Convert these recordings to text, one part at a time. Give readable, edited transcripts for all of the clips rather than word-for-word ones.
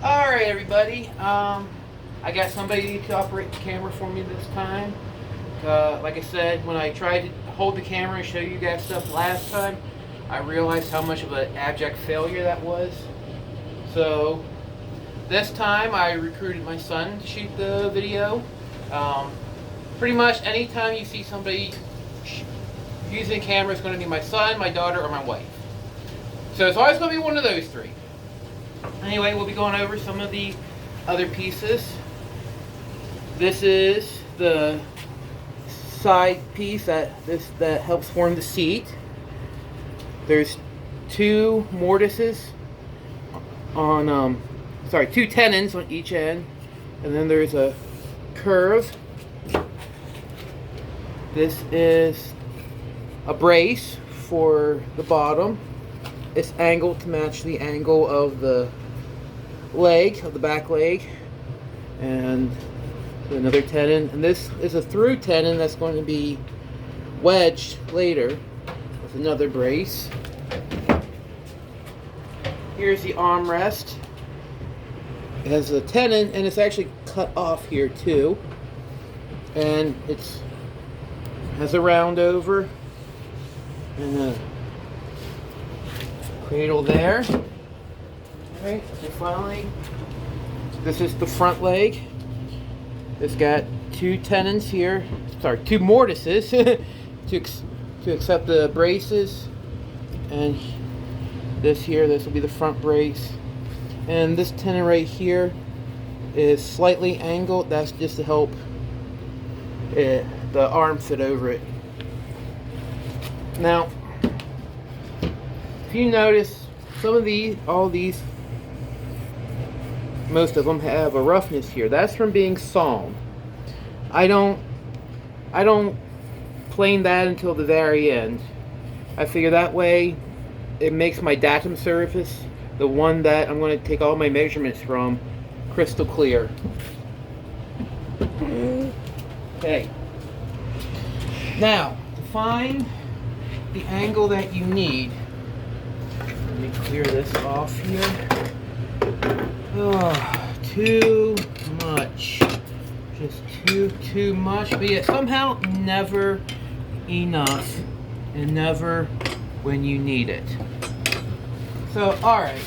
Alright everybody, I got somebody to operate the camera for me this time. Like I said, when I tried to hold the camera and show you guys stuff last time, I realized how much of an abject failure that was. So, this time I recruited my son to shoot the video. Pretty much anytime you see somebody using a camera, it's going to be my son, my daughter, or my wife. So it's always going to be one of those three. Anyway, we'll be going over some of the other pieces. This is the side piece that helps form the seat. There's two mortises on two tenons on each end, and then there's a curve. This is a brace for the bottom. It's angled to match the angle of the leg, of the back leg, and another tenon. And this is a through tenon that's going to be wedged later with another brace. Here's the armrest. It has a tenon, and it's actually cut off here too, and it has a round over and a cradle there. Alright, and finally, this is the front leg. It's got two tenons here, two mortises to accept the braces, and this will be the front brace. And this tenon right here is slightly angled. That's just to help the arm fit over it. Now, if you notice, most of them have a roughness here. That's from being sawn. I don't plane that until the very end. I figure that way it makes my datum surface, the one that I'm going to take all my measurements from, crystal clear. Okay. Now, to find the angle that you need, let me clear this off here. Oh, too much. Just too much. But yet somehow never enough. And never when you need it. So, alright.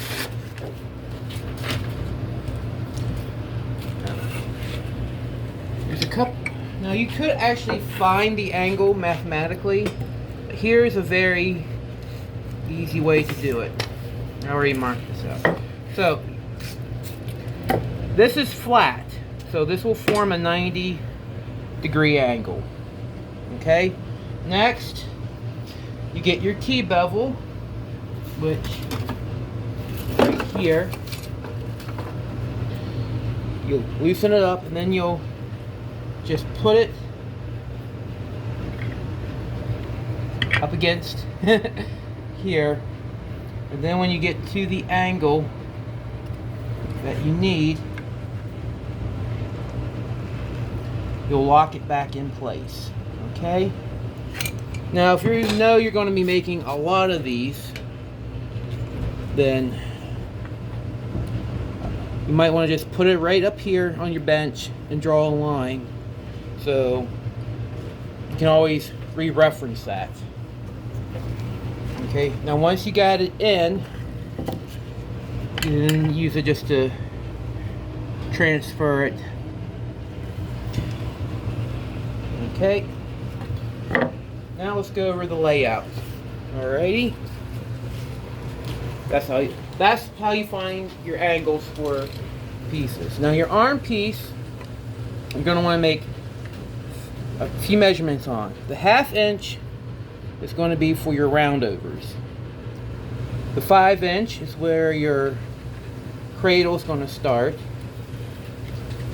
There's a couple. Now you could actually find the angle mathematically. Here's a very easy way to do it. I already marked this out. So, this is flat. So this will form a 90-degree angle. Okay? Next, you get your T-bevel, which right here. You'll loosen it up, and then you'll just put it up against here, and then when you get to the angle that you need, you'll lock it back in place. Okay? Now if you know you're going to be making a lot of these, then you might want to just put it right up here on your bench and draw a line, so you can always re-reference that. Okay, now once you got it in, you can use it just to transfer it. Okay, now let's go over the layout. Alrighty, that's how you find your angles for pieces. Now your arm piece, you're going to want to make a few measurements on. The 1/2 inch is going to be for your roundovers. The 5 inch is where your cradle is going to start.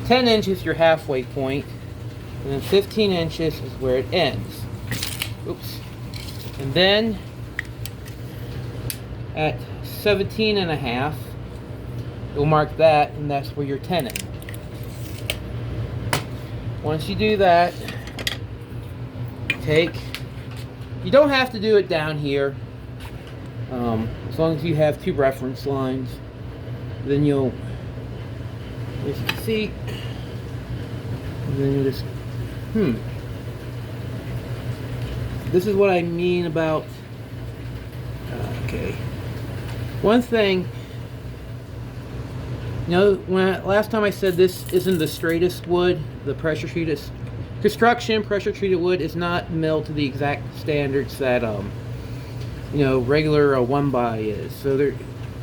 10 inches is your halfway point, and then 15 inches is where it ends. Oops. And then at 17.5, you'll mark that, and that's where your tenon. Once you do that, you don't have to do it down here, as long as you have two reference lines. Then you'll As you can see, and then you just, this is what I mean about, okay. One thing, you know, last time I said this isn't the straightest wood, the pressure treated, construction pressure treated wood is not milled to the exact standards that, you know, regular 1x is. So there,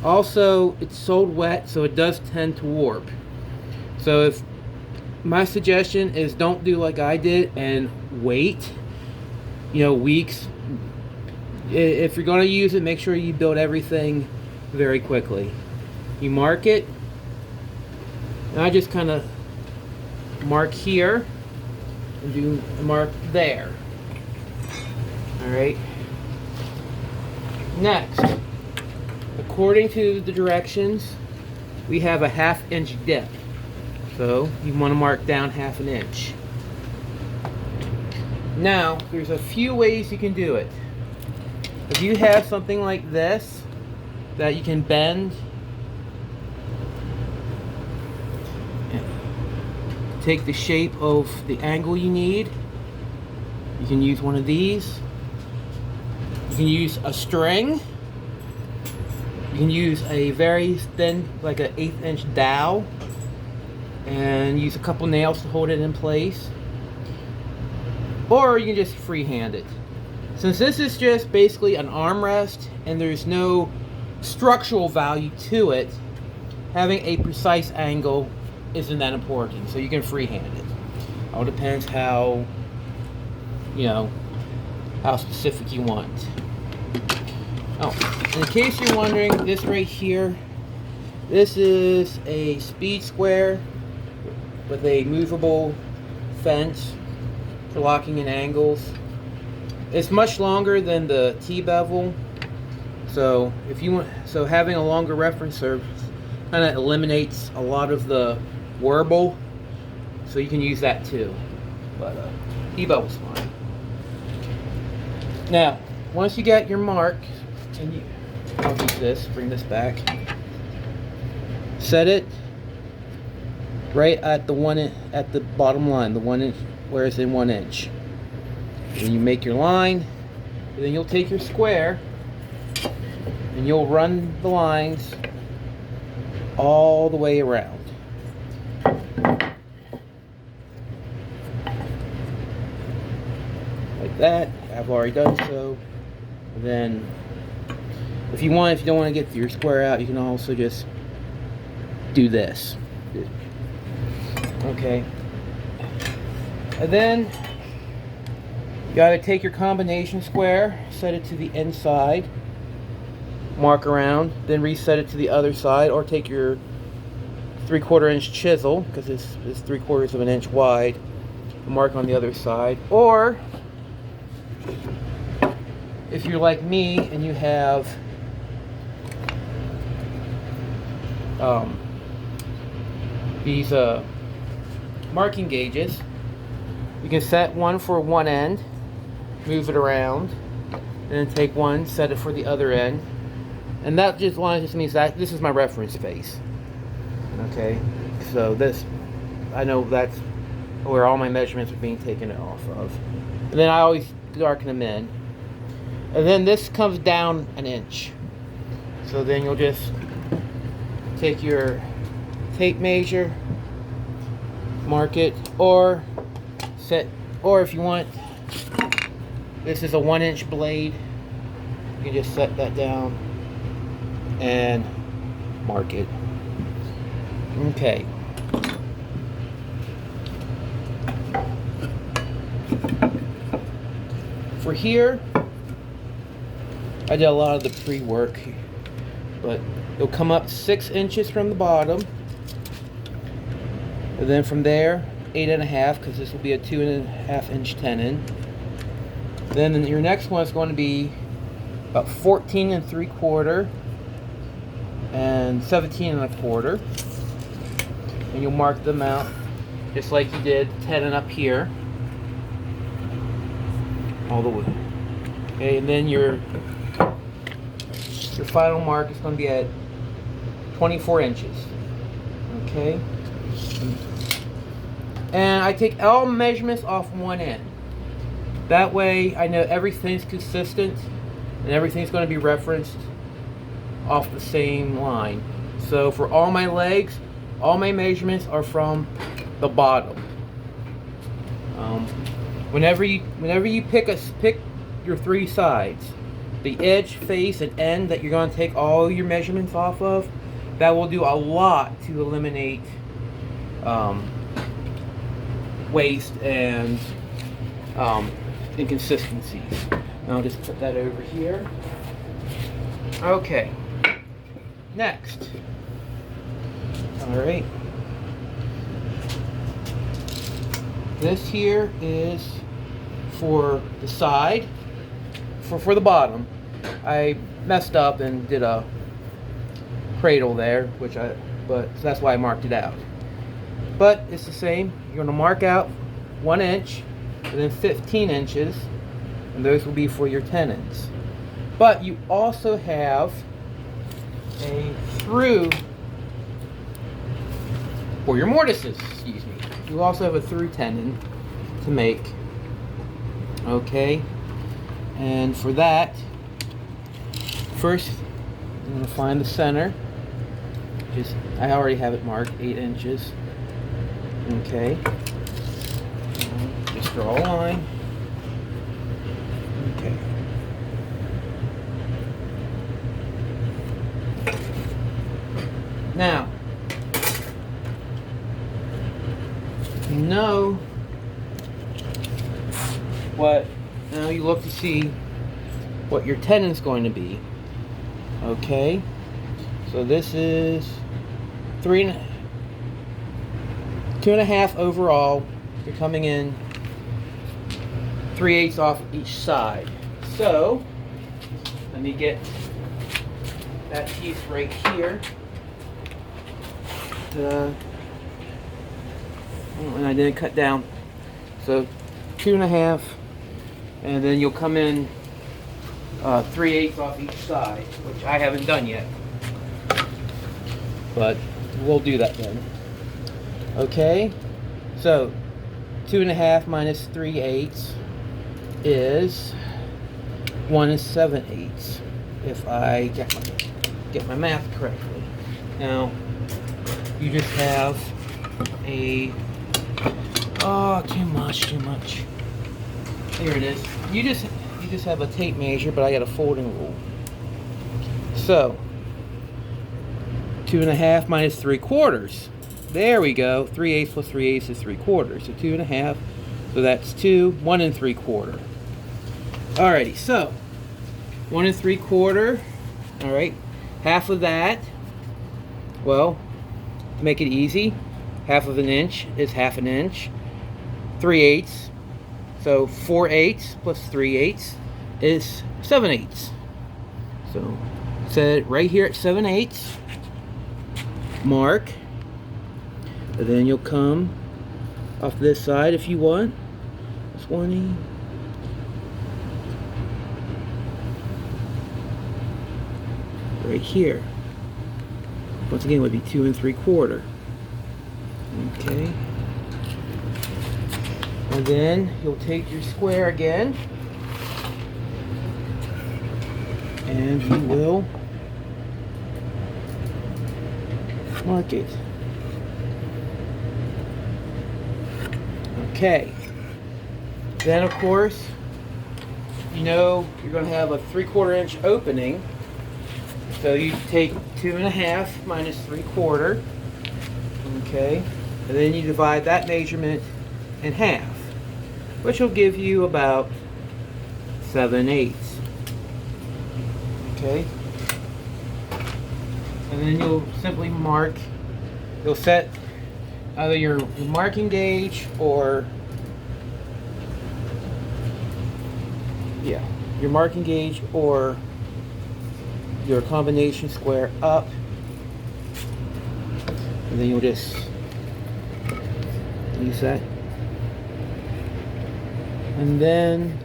also it's sold wet, so it does tend to warp. So if my suggestion is don't do like I did and wait, you know, weeks. If you're going to use it, make sure you build everything very quickly. You mark it, and I just kind of mark here and do a mark there. All right. Next, according to the directions, we have a 1/2 inch dip. So you want to mark down 1/2 inch. Now, there's a few ways you can do it. If you have something like this that you can bend, take the shape of the angle you need, you can use one of these. You can use a string. You can use a very thin, like an 1/8 inch dowel, and use a couple nails to hold it in place. Or you can just freehand it. Since this is just basically an armrest and there's no structural value to it, having a precise angle isn't that important. So you can freehand it. All depends how, you know, how specific you want. Oh, in case you're wondering, this right here, this is a speed square with a movable fence for locking in angles. It's much longer than the T-bevel, so if you want, so having a longer reference surface kind of eliminates a lot of the warble, so you can use that too. But T-bevel's fine. Now, once you get your mark, and you, I'll use this, bring this back. Set it right at the at the bottom line, the 1 inch, where it's in 1 inch. And you make your line, and then you'll take your square, and you'll run the lines all the way around. Like that. I've already done so. And then, if you don't want to get your square out, you can also just do this. Okay. And then you got to take your combination square, set it to the inside, mark around, then reset it to the other side, or take your 3/4 inch chisel, because it's 3/4 of an inch wide, mark on the other side. Or if you're like me and you have these marking gauges, you can set one for one end, move it around, and then take one, set it for the other end, and that just means that this is my reference face. Okay, so this, I know that's where all my measurements are being taken off of, and then I always darken them in, and then this comes down 1 inch. So then you'll just take your tape measure, mark it, or if you want, this is a 1 inch blade, you can just set that down and mark it. Okay. For here, I did a lot of the pre-work, but it'll come up 6 inches from the bottom, and then from there 8.5, because this will be a 2.5 inch tenon. Then your next one is going to be about 14 3/4 and 17 1/4, and you'll mark them out just like you did tenon up here, all the way. Okay, and then your final mark is going to be at 24 inches. Okay. And I take all measurements off one end. That way I know everything's consistent and everything's going to be referenced off the same line. So for all my legs, all my measurements are from the bottom. Whenever you pick your three sides, the edge, face, and end that you're going to take all your measurements off of, that will do a lot to eliminate waste and inconsistencies. I'll just put that over here. Okay. Next. All right. This here is for the side. For the bottom, I messed up and did a cradle there, but that's why I marked it out. But it's the same. You're going to mark out 1 inch and then 15 inches, and those will be for your tenons. But you also have a through for your mortises. Excuse me. You also have a through tenon to make. Okay. And for that, first I'm going to find the center. I already have it marked, 8 inches. Okay. Just draw a line. Okay. Now, you know what. Now you look to see what your tenon's going to be. Okay, so this is 2.5 overall. You're coming in 3/8 off each side. So let me get that piece right here. And I didn't cut down. So 2.5. And then you'll come in 3/8 off each side, which I haven't done yet. But we'll do that then. Okay, so 2.5 minus 3/8 is 1 7/8. If I get my math correctly. Now you just have a too much. Here it is. You just have a tape measure, but I got a folding rule. So 2.5 minus 3/4. There we go. 3/8 plus 3/8 is 3/4. So 2.5. So that's 2. 1 3/4. Alrighty. So 1 3/4. All right. Half of that. Well, to make it easy, half of an inch is half an inch. 3/8. So 4/8 plus 3/8 is 7/8. So set it right here at 7/8. Mark. And then you'll come off this side if you want. 20. Right here. Once again, it would be 2 3/4. Okay. And then you'll take your square again, and you will mark it. Okay. Then of course, you know you're going to have a 3/4 inch opening. So you take 2.5 minus 3/4. Okay. And then you divide that measurement in half, which will give you about 7/8. Okay. And then you'll simply mark. You'll set either your marking gauge or your marking gauge or your combination square up, and then you'll just use that. And then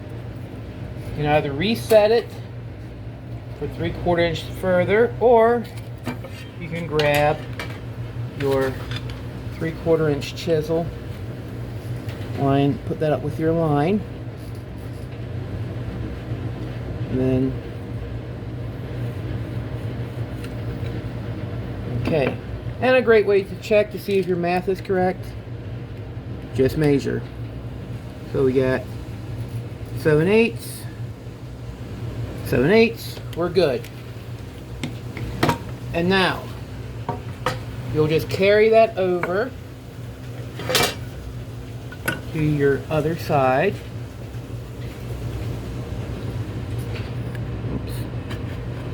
you can either reset it for 3/4 inch further, or you can grab your 3/4 inch chisel. Line, put that up with your line. And then, okay. And a great way to check to see if your math is correct, just measure. So we got 7/8, 7/8, we're good. And now, you'll just carry that over to your other side. Oops.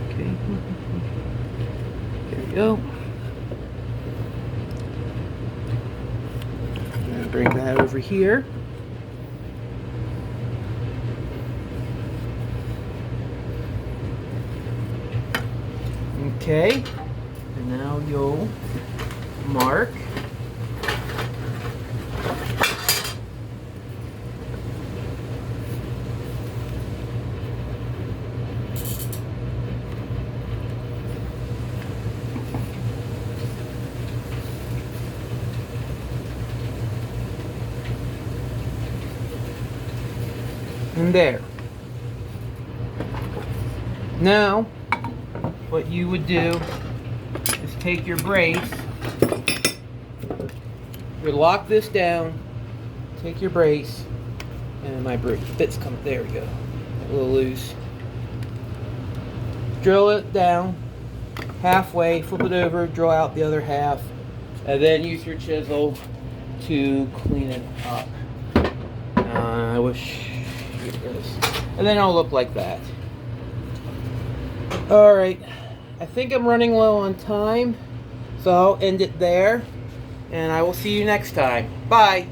Okay. There we go. And bring that over here. Okay. And now you'll mark. And there. Now, what you would do is take your brace, you lock this down, take your brace, and my brace fits come, there we go, a little loose. Drill it down halfway, flip it over, drill out the other half, and then use your chisel to clean it up. I wish, here it is. And then it'll look like that. Alright, I think I'm running low on time, so I'll end it there, and I will see you next time. Bye!